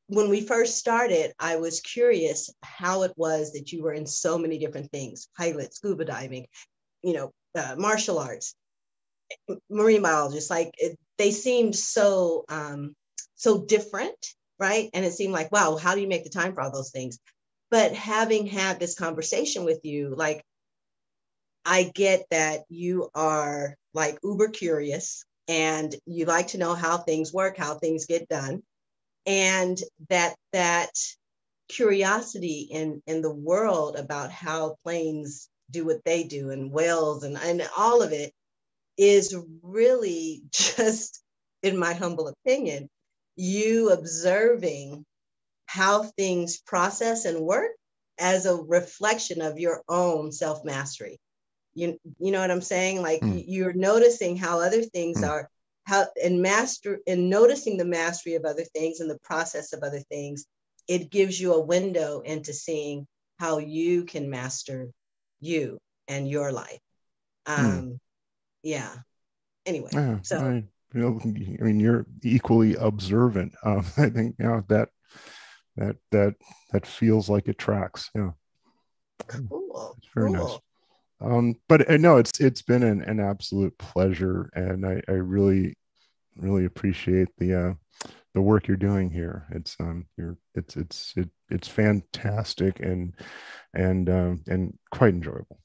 when we first started, I was curious how it was that you were in so many different things: pilot, scuba diving, martial arts, marine biologists. Like they seemed so different, right? And it seemed like, wow, how do you make the time for all those things? But having had this conversation with you, like, I get that you are like uber curious and you like to know how things work, how things get done, and that curiosity in the world about how planes do what they do, and whales, and all of it is really just, in my humble opinion, you observing how things process and work as a reflection of your own self mastery. You know what I'm saying? Like Mm, you're noticing how other things mm, are, how and noticing the mastery of other things and the process of other things. It gives you a window into seeing how you can master you and your life. mm. Um, yeah. Anyway, Yeah. so I mean, you're equally observant. I think, that that that feels like it tracks. Yeah. cool, It's very nice. cool. But no, it's been an absolute pleasure, and I really appreciate the work you're doing here. It's fantastic, and quite enjoyable.